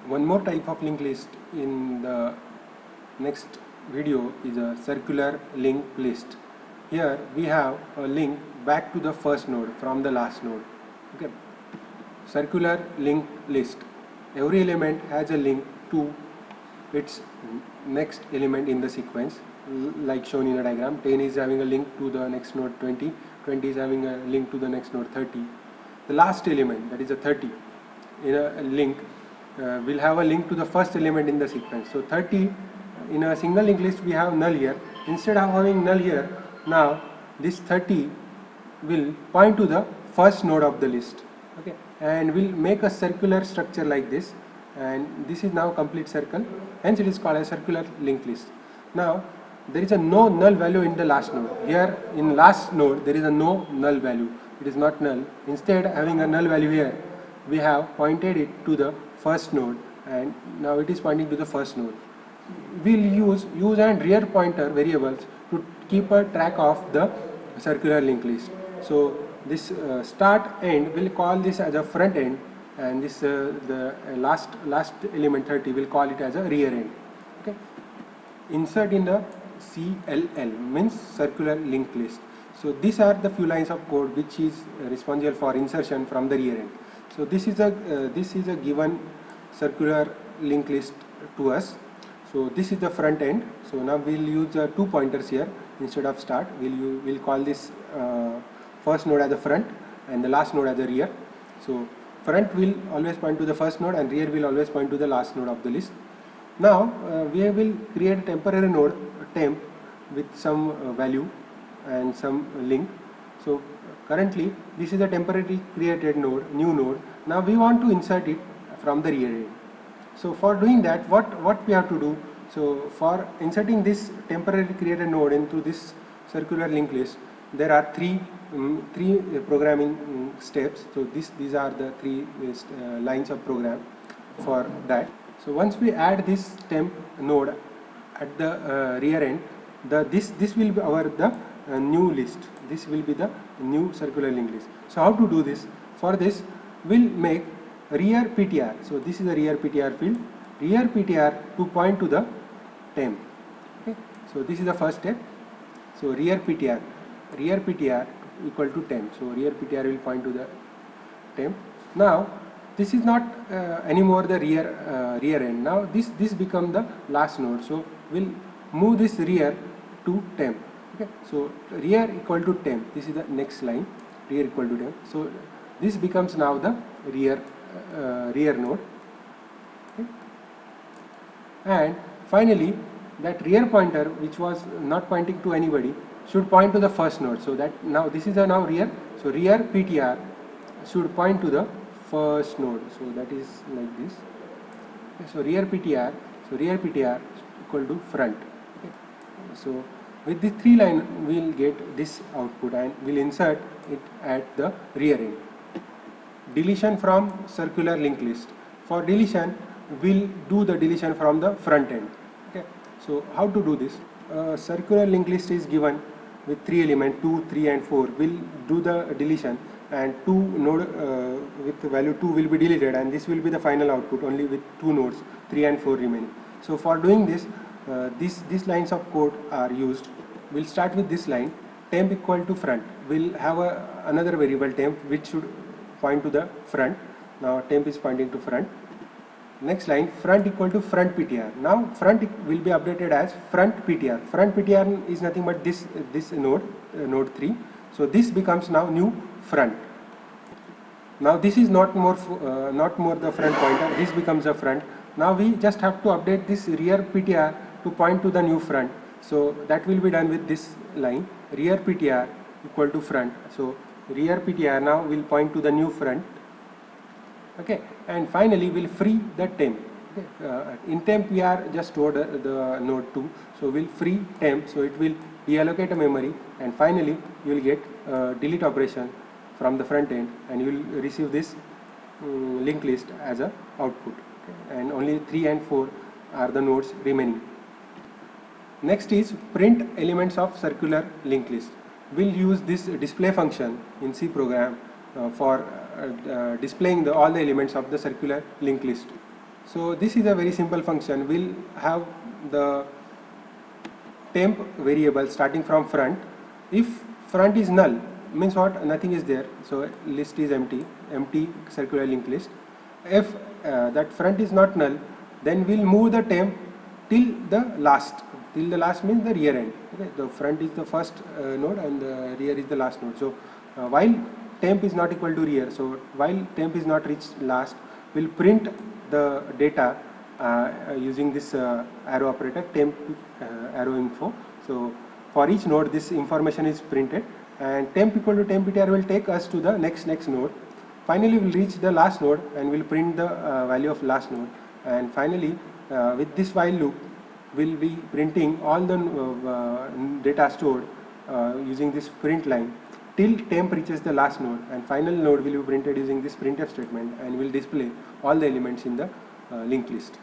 One more type of linked list in the next video is a circular linked list. Here we have a link back to the first node from the last node. Okay. Circular linked list. Every element has a link to its next element in the sequence, like shown in the diagram. 10 is having a link to the next node 20, 20 is having a link to the next node 30. The last element, that is a 30, in a link will have a link to the first element in the sequence. So 30, in a single linked list we have null here. Instead of having null here, now this 30 will point to the first node of the list. Okay, and we'll make a circular structure like this, and this is now complete circle, hence it is called a circular linked list. Now there is a no null value in the last node. Here in last node there is a no null value, it is not null. Instead, having a null value here, we have pointed it to the first node, and now it is pointing to the first node. We'll use and rear pointer variables to keep a track of the circular linked list. So this start end, will call this as a front end, and this the last element 30 will call it as a rear end. Okay. Insert in the CLL means circular linked list. So these are the few lines of code which is responsible for insertion from the rear end. So this is a given circular linked list to us. So this is the front end. So now we'll use two pointers here instead of start. We'll call this first node as the front and the last node as the rear. So front will always point to the first node and rear will always point to the last node of the list. Now we will create a temporary node temp with some value and some link. So currently this is a temporary created node, new node. Now we want to insert it from the rear end. So for doing that, what we have to do? So for inserting this temporary created node into this circular linked list, there are three programming steps. So these are the three lines of program for that. So once we add this temp node at the rear end, this will be our new list. This will be the new circular linked list. So how to do this? For this, we'll make rear PTR. So this is the rear PTR field. Rear PTR to point to the temp. Okay. So this is the first step. So rear PTR equal to temp. So rear PTR will point to the temp. Now this is not anymore the rear end. Now this become the last node. So we'll move this rear to temp. Okay. So rear equal to temp. This is the next line. Rear equal to temp. So this becomes now the rear node. Okay. And finally, that rear pointer, which was not pointing to anybody, should point to the first node. So that now this is now rear. So rear PTR should point to the first node. So that is like this. Okay. So rear PTR equal to front. Okay. So with this three line, we'll get this output and we'll insert it at the rear end. Deletion from circular linked list. For deletion, we'll do the deletion from the front end. Okay. So how to do this? Circular linked list is given with three elements, 2, 3 and 4. We'll do the deletion, and 2 node with the value 2 will be deleted, and this will be the final output only with 2 nodes, 3 and 4 remaining. So for doing this, these lines of code are used. We'll start with this line, temp equal to front. We'll have another variable temp which should point to the front. Now temp is pointing to front. Next line, front equal to front PTR. Now front will be updated as front PTR. Front PTR is nothing but this node, node 3. So this becomes now new front. Now this is not more the front pointer. This becomes a front. Now we just have to update this rear PTR to point to the new front. So that will be done with this line, rear PTR equal to front. So rear PTR now will point to the new front. Okay, and finally we'll free the temp. Okay. In temp we are just stored the node 2, so we'll free temp, so it will deallocate a memory, and finally you will get delete operation from the front end, and you will receive this linked list as a output. Okay. And only 3 and 4 are the nodes remaining. Next is print elements of circular linked list. We'll use this display function in C program for displaying all the elements of the circular linked list. So this is a very simple function. We'll have the temp variable starting from front. If front is null, means what? Nothing is there. So list is empty circular linked list. If that front is not null, then we'll move the temp till the last. Till the last means the rear end. Okay? The front is the first node and the rear is the last node. So while temp is not equal to rear, so while temp is not reached last, we'll print the data using this arrow operator, temp arrow info. So for each node this information is printed, and temp equal to temptr will take us to the next node. Finally we'll reach the last node and we'll print the value of last node, and finally with this while loop we'll be printing all the data stored using this print line till temp reaches the last node, and final node will be printed using this printf statement and will display all the elements in the linked list.